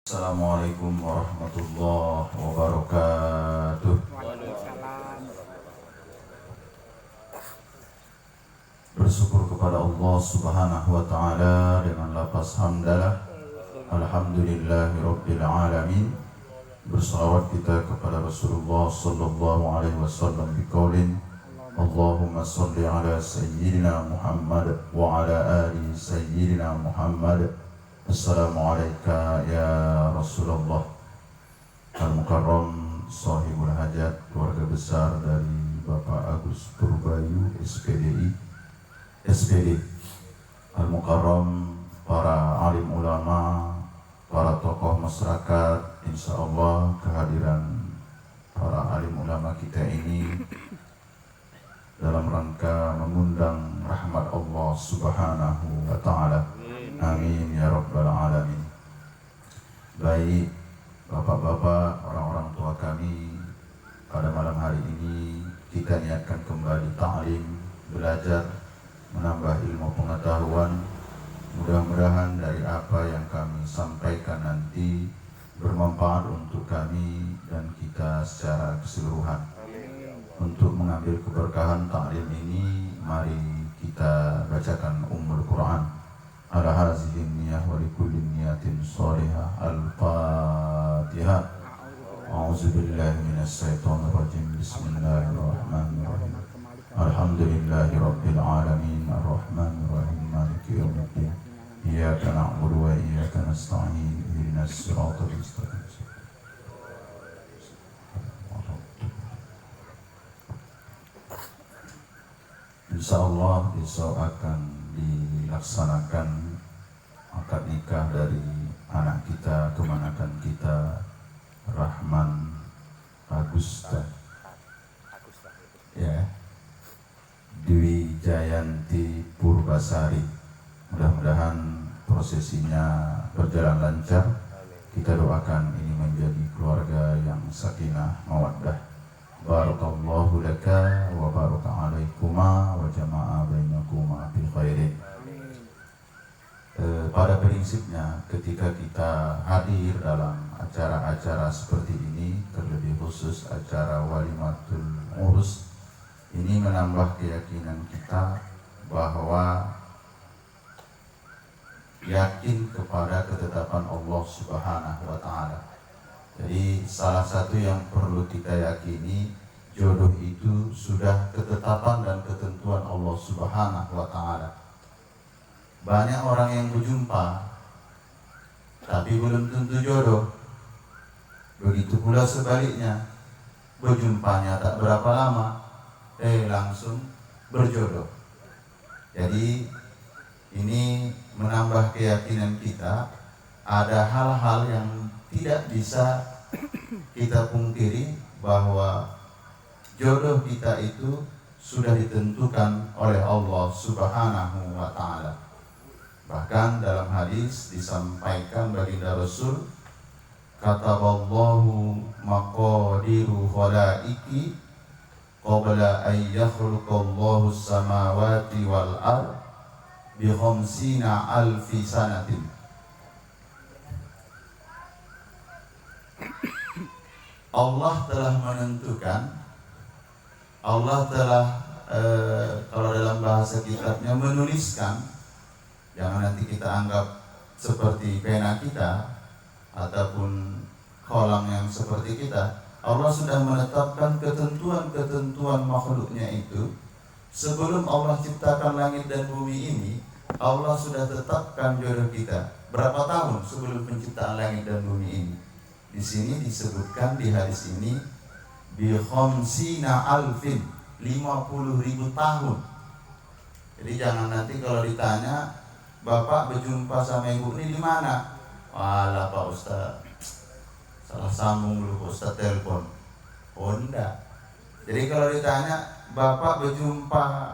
Assalamualaikum warahmatullahi wabarakatuh. Bersyukur kepada Allah Subhanahu wa taala dengan lafaz hamdalah. Alhamdulillahirabbil alamin. Bersalawat kita kepada Rasulullah sallallahu alaihi wasallam biqaulin Allahumma shalli ala sayyidina Muhammad wa ala ali sayyidina Muhammad. Assalamualaikum ya Rasulullah. Al-Mukarram Sahibul Hajat, keluarga besar dari Bapak Agus Purbayu SPD. Al-Mukarram, para alim ulama, para tokoh masyarakat. Insya Allah kehadiran para alim ulama kita ini dalam rangka mengundang rahmat Allah Subhanahu wa ta'ala. Amin ya rabbal alamin. Baik bapak-bapak, orang-orang tua kami, pada malam hari ini kita niatkan kembali ta'lim, belajar, menambah ilmu pengetahuan. Mudah-mudahan dari apa yang kami sampaikan nanti bermanfaat untuk kami dan kita secara keseluruhan. Untuk mengambil keberkahan ta'lim ini, mari kita bacakan Ummul Quran. Ala hazihi niyah wa likulli niyatin shalihah. Al-Fatihah. A'udzu billahi minasy syaithanir rajim. Bismillahirrahmanirrahim. Alhamdulillahirabbil alamin arrahmanir rahim maliki yaumiddin. Iyyaka na'budu wa iyyaka nasta'in. Ihdinas siratal mustaqim. Insyaallah besok akan dilaksanakan akad nikah dari anak kita, kemanakan kita, Rahman Agusta ya, Dwi Jayanti Purbasari. Mudah-mudahan prosesinya berjalan lancar. Kita doakan ini menjadi keluarga yang sakinah mawaddah. Barakallahu laka wa baraka alaikuma wa jama'a bainakuma bi khairin. Pada prinsipnya ketika kita hadir dalam acara-acara seperti ini, terlebih khusus acara walimatul urus, ini menambah keyakinan kita bahwa yakin kepada ketetapan Allah Subhanahu wa ta'ala. Jadi salah satu yang perlu kita yakini, jodoh itu sudah ketetapan dan ketentuan Allah Subhanahu wa ta'ala. Banyak orang yang berjumpa tapi belum tentu jodoh. Begitu pula sebaliknya, berjumpanya tak berapa lama langsung berjodoh. Jadi ini menambah keyakinan kita. Ada hal-hal yang tidak bisa kita pungkiri bahwa jodoh kita itu sudah ditentukan oleh Allah Subhanahu wa ta'ala. Bahkan dalam hadis disampaikan baginda Rasul, kataballahu maqadiru khalaiki qabla an yakhluqallahu samawati wal ard bi khamsina alfi sanatin. Allah telah menentukan, Allah telah kalau dalam bahasa kitabnya menuliskan. Jangan nanti kita anggap seperti pena kita ataupun kolam yang seperti kita. Allah sudah menetapkan ketentuan-ketentuan makhluknya itu. Sebelum Allah ciptakan langit dan bumi ini, Allah sudah tetapkan jodoh kita. Berapa tahun sebelum penciptaan langit dan bumi ini? Di sini disebutkan di hadis ini bi khamsina alfin, 50.000 tahun. Jadi jangan nanti kalau ditanya, Bapak berjumpa sama ibu ini di mana? Walah Pak Ustaz, salah sambung dulu Pak Ustaz telepon. Oh enggak. Jadi kalau ditanya, Bapak berjumpa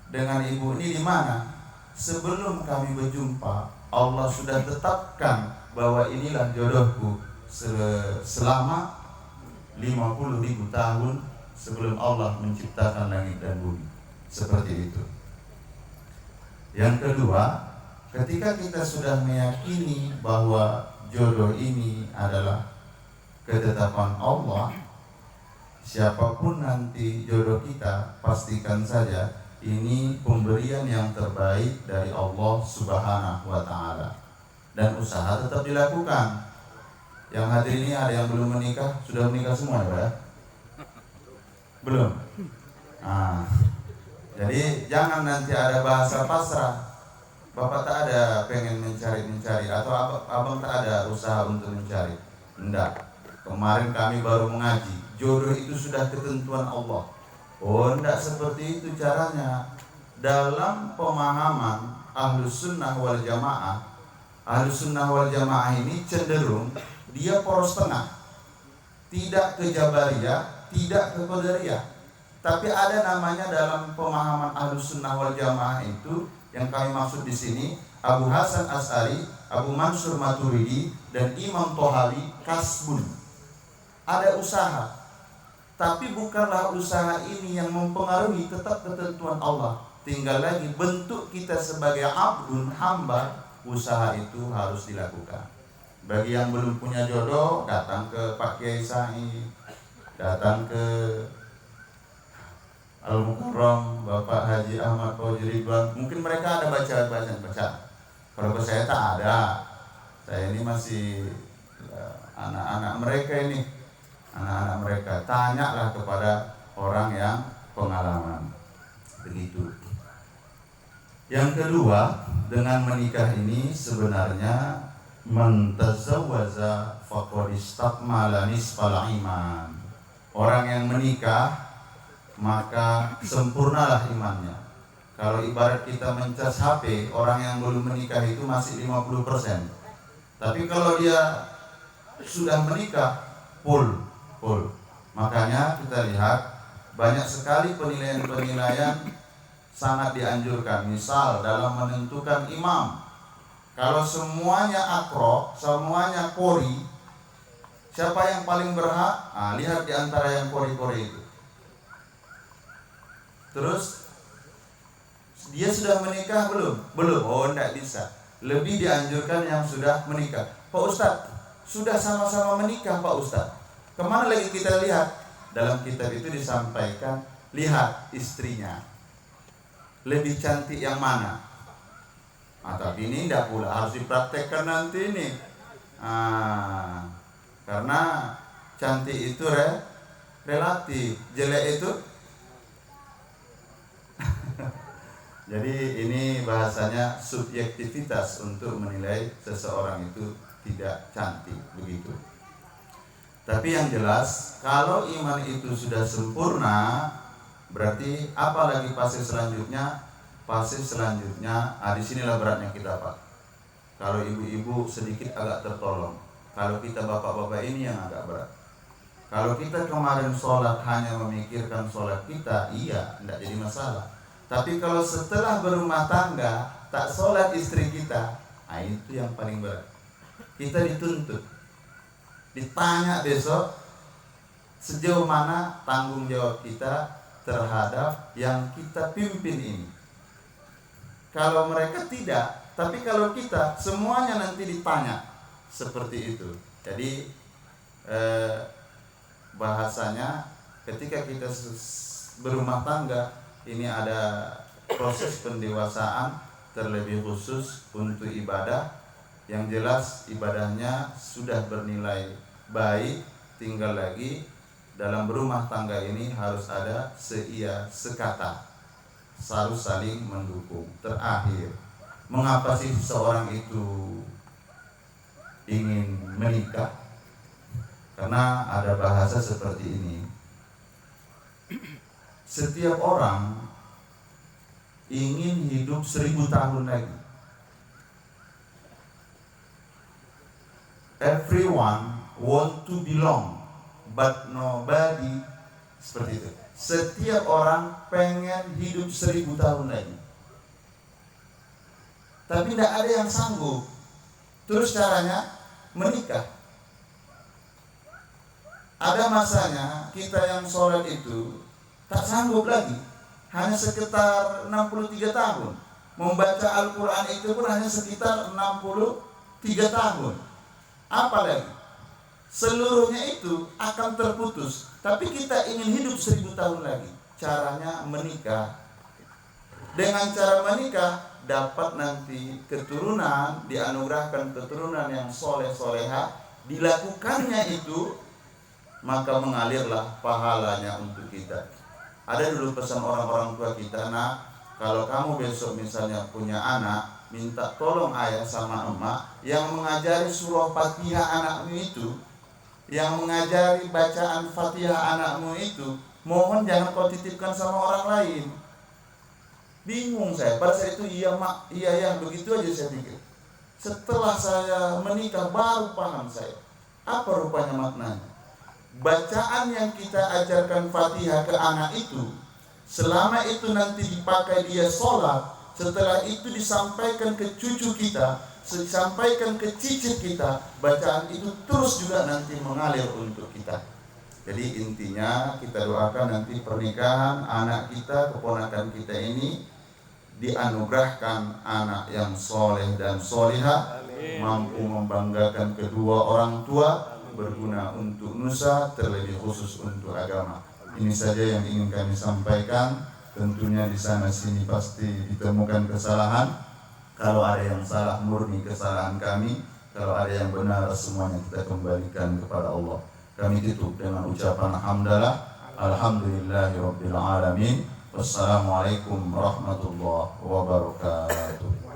dengan ibu ini di mana? Sebelum kami berjumpa, Allah sudah tetapkan bahwa inilah jodohku selama 50.000 tahun sebelum Allah menciptakan langit dan bumi. Seperti itu. Yang kedua, ketika kita sudah meyakini bahwa jodoh ini adalah ketetapan Allah, siapapun nanti jodoh kita, pastikan saja ini pemberian yang terbaik dari Allah Subhanahu wa Ta'ala, dan usaha tetap dilakukan. Yang hadir ini ada yang belum menikah, sudah menikah semua ya Pak ya? Belum? Nah, jadi jangan nanti ada bahasa pasrah. Bapak tak ada pengen mencari atau abang tak ada usaha untuk mencari. Enggak. Kemarin kami baru mengaji, jodoh itu sudah ketentuan Allah. Oh, enggak seperti itu caranya. Dalam pemahaman Ahlus Sunnah wal Jamaah, Ahlus Sunnah wal Jamaah ini cenderung dia poros tengah. Tidak ke Jabariyah, tidak ke Qadariyah. Tapi ada namanya dalam pemahaman Ahlus Sunnah wal Jamaah itu, yang kami maksud di sini Abu Hasan As'ari, Abu Mansur Maturidi, dan Imam Tohawi kasbun. Ada usaha, tapi bukanlah usaha ini yang mempengaruhi, tetap ketentuan Allah. Tinggal lagi bentuk kita sebagai abdun, hamba, usaha itu harus dilakukan. Bagi yang belum punya jodoh, datang ke Pak Kiai Said, datang ke Al-Mukarram Bapak Haji Ahmad Fauzi Ridwan. Mungkin mereka ada baca. Kalau saya tak ada. Saya ini masih anak-anak mereka ini. Anak-anak mereka, tanyalah kepada orang yang pengalaman. Begitu. Yang kedua, dengan menikah ini sebenarnya man tazawwaza faqad istakmala nisfal iman. Orang yang menikah maka sempurnalah imannya. Kalau ibarat kita mencas HP, orang yang belum menikah itu masih 50%. Tapi kalau dia sudah menikah, full. Makanya kita lihat banyak sekali penilaian sangat dianjurkan. Misal dalam menentukan imam, kalau semuanya akro, semuanya kori, siapa yang paling berhak? Lihat di antara yang kori-kori itu. Terus dia sudah menikah belum? Belum. Oh, enggak bisa. Lebih dianjurkan yang sudah menikah. Pak Ustadz, sudah sama-sama menikah Pak Ustadz. Kemana lagi kita lihat? Dalam kitab itu disampaikan, lihat istrinya. Lebih cantik yang mana? Tapi ini enggak pula harus dipraktekkan nanti ini. Karena cantik itu relatif, jelek itu jadi ini bahasanya subjektivitas untuk menilai seseorang itu tidak cantik, begitu. Tapi yang jelas, kalau iman itu sudah sempurna, berarti apalagi fase selanjutnya? Fase selanjutnya, disinilah beratnya kita Pak. Kalau ibu-ibu sedikit agak tertolong, kalau kita bapak-bapak ini yang agak berat. Kalau kita kemarin sholat hanya memikirkan sholat kita, iya, tidak jadi masalah. Tapi kalau setelah berumah tangga tak sholat istri kita, itu yang paling berat. Kita dituntut, ditanya besok sejauh mana tanggung jawab kita terhadap yang kita pimpin ini. Kalau mereka tidak, tapi kalau kita semuanya nanti ditanya seperti itu. Jadi bahasanya ketika kita berumah tangga, ini ada proses pendewasaan terlebih khusus untuk ibadah. Yang jelas ibadahnya sudah bernilai baik, tinggal lagi dalam berumah tangga ini harus ada seia sekata, harus saling mendukung. Terakhir, mengapa sih seorang itu ingin menikah? Karena ada bahasa seperti ini. Setiap orang ingin hidup 1000 tahun lagi. Everyone want to belong, but nobody, seperti itu. Setiap orang pengen hidup 1000 tahun lagi. Tapi tidak ada yang sanggup. Terus caranya menikah. Ada masanya kita yang sholat itu tak sanggup lagi, hanya sekitar 63 tahun. Membaca Al-Quran itu pun hanya sekitar 63 tahun. Apa lagi? Seluruhnya itu akan terputus. Tapi kita ingin hidup 1000 tahun lagi. Caranya menikah. Dengan cara menikah dapat nanti keturunan, dianugerahkan keturunan yang soleh-soleha. Dilakukannya itu, maka mengalirlah pahalanya untuk kita. Ada dulu pesan orang-orang tua kita, nak, kalau kamu besok misalnya punya anak, minta tolong ayah sama emak yang mengajari surah Fatihah anakmu itu, yang mengajari bacaan Fatihah anakmu itu, mohon jangan kau titipkan sama orang lain. Bingung saya, pada saat itu iya mak, iya ya, begitu aja saya pikir. Setelah saya menikah baru paham saya, apa rupanya maknanya. Bacaan yang kita ajarkan Fatihah ke anak itu, selama itu nanti dipakai dia sholat, setelah itu disampaikan ke cucu kita, disampaikan ke cicit kita, bacaan itu terus juga nanti mengalir untuk kita. Jadi intinya kita doakan nanti pernikahan anak kita, keponakan kita ini dianugerahkan anak yang soleh dan solihah, mampu membanggakan kedua orang tua, berguna untuk nusa, terlebih khusus untuk agama. Ini saja yang ingin kami sampaikan. Tentunya di sana sini pasti ditemukan kesalahan. Kalau ada yang salah, murni kesalahan kami. Kalau ada yang benar, semuanya kita kembalikan kepada Allah. Kami tutup dengan ucapan hamdalah. Alhamdulillahirabbil alamin. Wassalamualaikum warahmatullahi wabarakatuh.